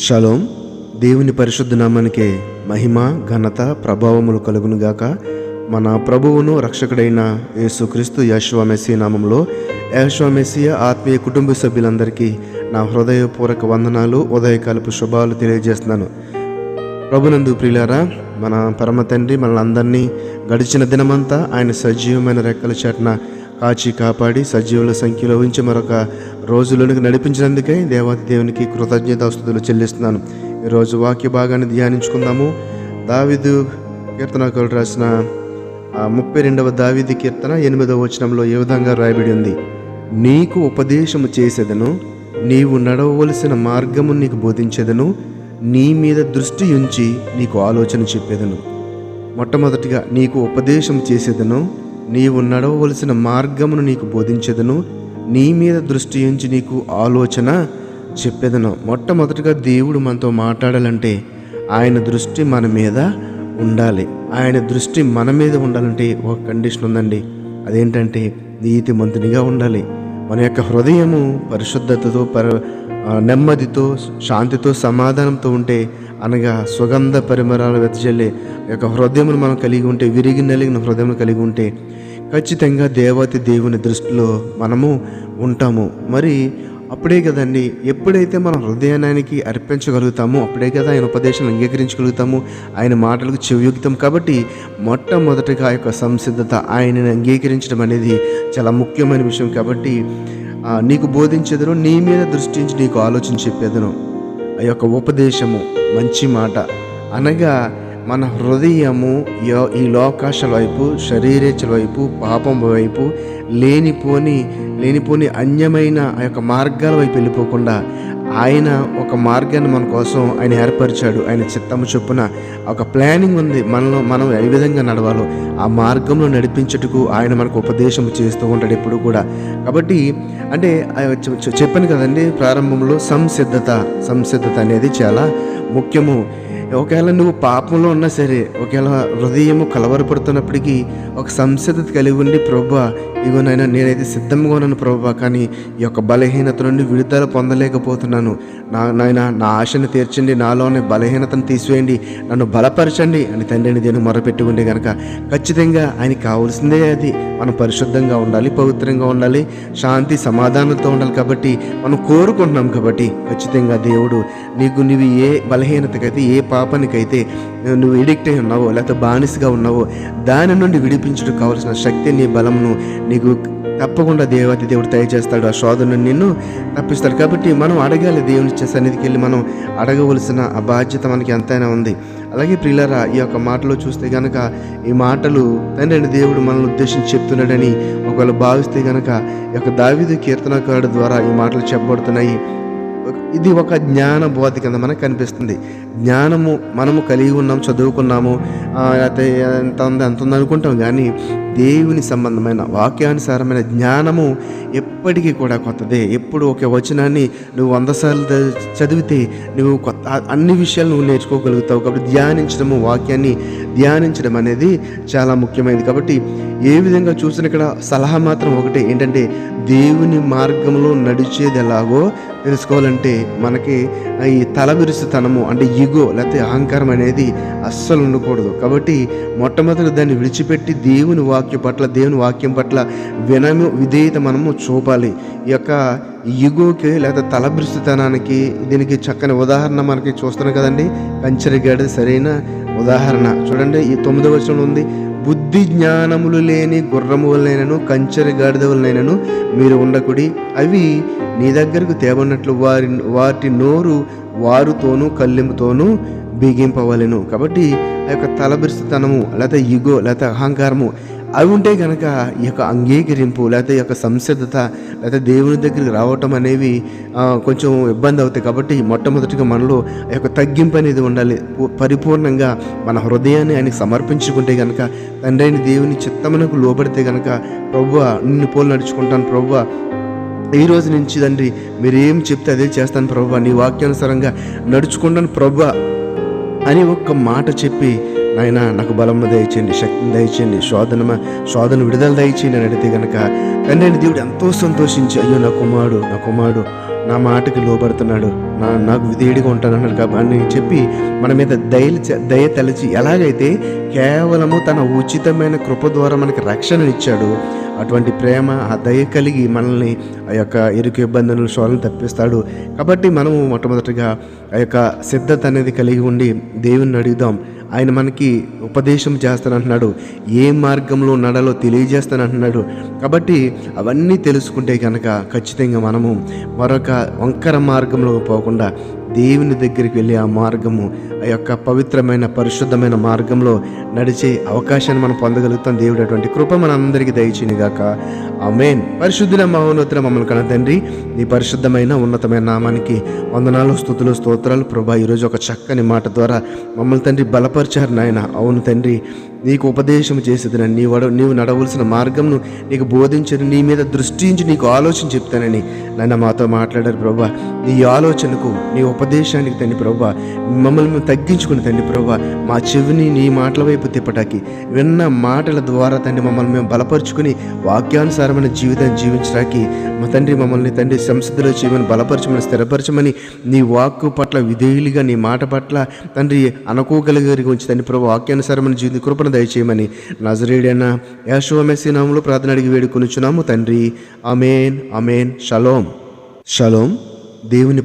Shalom. దేవుని పరిశుద్ధ నామానికే మహిమ ఘనత ప్రభావములు కలుగునుగాక. మన ప్రభువును రక్షకుడైన యేసుక్రీస్తు యెహోవా మెస్సీయ నామంలో యెహోవా మెస్సీయ ఆత్మీయ కుటుంబ సభ్యులందరికీ నా హృదయపూర్వక వందనాలు, ఉదయకాలపు శుభాలు తెలియజేస్తున్నాను. ప్రభునందు ప్రియులారా, మన పరమ తండ్రి మనల్ని గడిచిన దినమంతా ఆయన సజీవమైన రెక్కల చాటున కాచి కాపాడి సజీవుల సంఖ్యలో ఉంచి మరొక రోజులోనికి నడిపించినందుకే దేవాతి దేవునికి కృతజ్ఞతాస్తుతులు చెల్లిస్తున్నాను. ఈరోజు వాక్య భాగాన్ని ధ్యానించుకుందాము. దావీదు కీర్తనకారుడు రాసిన 32వ దావీదు కీర్తన 8వ వచనంలో ఏ విధంగా రాయబడి ఉంది: నీకు ఉపదేశము చేసేదను, నీవు నడవవలసిన మార్గము నీకు బోధించేదను, నీ మీద దృష్టి ఉంచి నీకు ఆలోచన చెప్పేదను. మొట్టమొదటిగా నీకు ఉపదేశం చేసేదను, నీవు నడవవలసిన మార్గమును నీకు బోధించేదను, నీ మీద దృష్టి ఉంచి నీకు ఆలోచన చెప్పేదను. మొట్టమొదటిగా దేవుడు మనతో మాట్లాడాలంటే ఆయన దృష్టి మన మీద ఉండాలి. ఆయన దృష్టి మన మీద ఉండాలంటే ఒక కండిషన్ ఉందండి. అదేంటంటే నీతిమంతునిగా ఉండాలి. మన యొక్క హృదయము పరిశుద్ధతతో నెమ్మదితో శాంతితో సమాధానంతో ఉంటే, అనగా సుగంధ పరిమళాలు వెదజల్లే యొక్క హృదయమును మనం కలిగి ఉంటే, విరిగి నలిగిన హృదయం కలిగి ఉంటే ఖచ్చితంగా దేవతి దేవుని దృష్టిలో మనము ఉంటాము. మరి అప్పుడే కదండి, ఎప్పుడైతే మనం హృదయానికి అర్పించగలుగుతామో అప్పుడే కదా ఆయన ఉపదేశాన్ని అంగీకరించగలుగుతాము, ఆయన మాటలకు చెవియుక్తం. కాబట్టి మొట్టమొదటిగా ఆ యొక్క సంసిద్ధత, ఆయనని అంగీకరించడం అనేది చాలా ముఖ్యమైన విషయం. కాబట్టి నీకు బోధించేదను, నీ మీద దృష్టించి నీకు ఆలోచన చెప్పేదను. ఆ యొక్క ఉపదేశము మంచి మాట, అనగా మన హృదయము ఈ లోకాశల వైపు, శరీరేచ్ఛల వైపు, పాపం వైపు, లేనిపోని అన్యమైన ఆ యొక్క మార్గాల వైపు వెళ్ళిపోకుండా ఆయన ఒక మార్గాన్ని మన కోసం ఆయన ఏర్పరిచాడు. ఆయన చిత్తము చొప్పున ఒక ప్లానింగ్ ఉంది. మనం ఏ విధంగా నడవాలో ఆ మార్గంలో నడిపించుటకు ఆయన మనకు ఉపదేశం చేస్తూ ఉంటాడు ఎప్పుడు కూడా. కాబట్టి అంటే చెప్పాను కదండి ప్రారంభంలో, సంసిద్ధత అనేది చాలా ముఖ్యము. ఒకవేళ నువ్వు పాపంలో ఉన్నా సరే, ఒకవేళ హృదయము కలవరపడుతున్నప్పటికీ ఒక సంసిద్ధత కలిగి ఉండి, ప్రభువా ఇగోనైనా నేనైతే సిద్ధంగా ఉన్నాను ప్రభువా, కానీ ఈ యొక్క బలహీనత నుండి విడుదల పొందలేకపోతున్నాను, నా ఆశను తీర్చండి, నాలోనే బలహీనతను తీసివేయండి, నన్ను బలపరచండి అని తండ్రిని దేవుని మొరపెట్టుకుంటే కనుక ఖచ్చితంగా ఆయనకి కావాల్సిందే అది. మనం పరిశుద్ధంగా ఉండాలి, పవిత్రంగా ఉండాలి, శాంతి సమాధానంతో ఉండాలి. కాబట్టి మనం కోరుకుంటున్నాం. కాబట్టి ఖచ్చితంగా దేవుడు నువ్వు ఏ బలహీనతకైతే, ఏ పాపానికైతే నువ్వు ఎడిక్ట్ అయి ఉన్నావో, లేకపోతే బానిసగా ఉన్నావో, దాని నుండి విడిపించడానికి కావాల్సిన శక్తిని, బలమును నీకు తప్పకుండా దేవాతి దేవుడు దయచేస్తాడు. ఆ శోధన నిన్ను తప్పిస్తాడు. కాబట్టి మనం అడగాలి, దేవుని సన్నిధికి వెళ్ళి మనం అడగవలసిన ఆ బాధ్యత మనకి ఎంతైనా ఉంది. అలాగే ప్రియులారా, ఈ యొక్క మాటలో చూస్తే కనుక ఈ మాటలు తండ్రి దేవుడు మనల్ని ఉద్దేశించి చెప్తున్నాడని ఒకవేళ భావిస్తే కనుక ఈ యొక్క దావీదు కీర్తనకారుడు ద్వారా ఈ మాటలు చెప్పబడుతున్నాయి. ఇది ఒక జ్ఞాన బోధ కింద మనకు కనిపిస్తుంది. జ్ఞానము మనము కలిగి ఉన్నాం, చదువుకున్నాము, అయితే ఎంత ఉంది అనుకుంటాం. కానీ దేవుని సంబంధమైన వాక్యానుసారమైన జ్ఞానము ఎప్పటికీ కూడా కొత్తదే. ఎప్పుడు ఒక వచనాన్ని నువ్వు 100 సార్లు చదివితే నువ్వు అన్ని విషయాలు నువ్వు నేర్చుకోగలుగుతావు. కాబట్టి వాక్యాన్ని ధ్యానించడం అనేది చాలా ముఖ్యమైనది. కాబట్టి ఏ విధంగా చూసిన ఇక్కడ సలహా మాత్రం ఒకటే, ఏంటంటే దేవుని మార్గంలో నడిచేది ఎలాగో తెలుసుకోవాలంటే మనకి ఈ తలబిరుసుతనము అంటే ఈగో లేకపోతే అహంకారం అనేది అస్సలు ఉండకూడదు. కాబట్టి మొట్టమొదటి దాన్ని విడిచిపెట్టి దేవుని వాక్యం పట్ల విధేయత మనము చూపాలి. ఈ యొక్క ఈగోకి లేదా తలబిరుసుతనానికి దీనికి చక్కని ఉదాహరణ మనకి చూస్తున్నాం కదండి. కంచెరగాడిద సరైన ఉదాహరణ. చూడండి, ఈ 9వ వచనంలో ఉంది: బుద్ధి జ్ఞానములు లేని గుర్రము వలనైనను కంచెరి గాడిద వలనైనను మీరు ఉండకుడి, అవి నీ దగ్గరకు తేబడినట్లు వాటి నోరు వారుతోనూ కళ్ళెముతోనూ బిగింపవలెను. కాబట్టి ఆ యొక్క తలబిరుసుతనము లేకపోతే ఈగో లేకపోతే అహంకారము అవి ఉంటే కనుక ఈ యొక్క అంగీకరింపు లేకపోతే ఈ యొక్క సంసిద్ధత లేకపోతే దేవుని దగ్గరికి రావటం అనేవి కొంచెం ఇబ్బంది అవుతాయి. కాబట్టి మొట్టమొదటిగా మనలో ఆ యొక్క తగ్గింపు అనేది ఉండాలి. పరిపూర్ణంగా మన హృదయాన్ని ఆయనకి సమర్పించుకుంటే కనుక, తండ్రి అయిన దేవుని చిత్తమునకు లోబడితే కనుక, ప్రభువా నిన్ను పోలు నడుచుకుంటాను ప్రభువా, ఈ రోజు నుంచి తండ్రి మీరు ఏం చెప్తే అదే చేస్తాను ప్రభువా, నీ వాక్యానుసారంగా నడుచుకుంటాను ప్రభువా అని ఒక్క మాట చెప్పి, నాయన నాకు బలము దయచేయండి, శక్తిని దయచేయండి, శోధన విడుదల దయచేయండి అని అడిగితే కనుక తండ్రి దేవుడు ఎంతో సంతోషించి, అయ్యో నా కుమారుడు నా మాటకి లోబడుతున్నాడు, నాకు విధేయుడిగా ఉంటానన్నాడు అని చెప్పి మన మీద దయ తలచి ఎలాగైతే కేవలము తన ఉచితమైన కృప ద్వారా మనకి రక్షణనిచ్చాడు, అటువంటి ప్రేమ ఆ దయ కలిగి మనల్ని ఆ యొక్క ఇరుకు ఇబ్బందులను శోధనలు తప్పిస్తాడు. కాబట్టి మనము మొట్టమొదటిగా ఆ యొక్క సిద్ధత అనేది కలిగి ఉండి దేవుణ్ణి అడుగుదాం. ఆయన మనకి ఉపదేశం చేస్తానంటున్నాడు, ఏ మార్గంలో నడాలో తెలియజేస్తానంటున్నాడు. కాబట్టి అవన్నీ తెలుసుకుంటే కనుక ఖచ్చితంగా మనము మరొక వంకర మార్గంలో పోకుండా దేవుని దగ్గరికి వెళ్ళి ఆ మార్గము, ఆ యొక్క పవిత్రమైన పరిశుద్ధమైన మార్గంలో నడిచే అవకాశాన్ని మనం పొందగలుగుతాం. దేవుడు అటువంటి కృప మన అందరికీ దయచేయనుగాక. ఆమేన్. పరిశుద్ధుల మహోన్నతుల మమ్మల్ని కన్న తండ్రి, నీ పరిశుద్ధమైన ఉన్నతమైన నామానికి వందనాలు, స్తుతులు, స్తోత్రాలు ప్రభా. ఈరోజు ఒక చక్కని మాట ద్వారా మమ్మల్ని తండ్రి బలపరిచారు నాయన. అవును తండ్రి, నీకు ఉపదేశం చేసేదని, నీవు నడవలసిన మార్గంను నీకు బోధించని, నీ మీద దృష్టించి నీకు ఆలోచన చెప్తానని నాయన మాతో మాట్లాడారు ప్రభా. నీ ఆలోచనకు, నీ ఉపదేశానికి తండ్రి ప్రభా, మమ్మల్ని మేము తగ్గించుకుని తండ్రి ప్రభా, మా చెవిని నీ మాటల వైపు తిప్పటానికి, విన్న మాటల ద్వారా తండ్రి మమ్మల్ని మేము బలపరుచుకుని వాక్యానుసారమైన జీవితాన్ని జీవించడానికి మా తండ్రి మమ్మల్ని తండ్రి సంసిద్ధిలో చేయమని, బలపరచమని, స్థిరపరచమని, నీ వాక్కు పట్ల విధేయులుగా, నీ మాట పట్ల తండ్రి అనుకోగలిగి ఉంచి తండ్రి ప్రభు వాక్యానుసారమైన జీవిత కృపను దయచేయమని నజరేయుడైన యేషువ మెస్సీ నామములో ప్రార్థన అడిగి వేడుకొనుచున్నాము తండ్రి. Amen, amen. షలోం, షలోం. దేవుని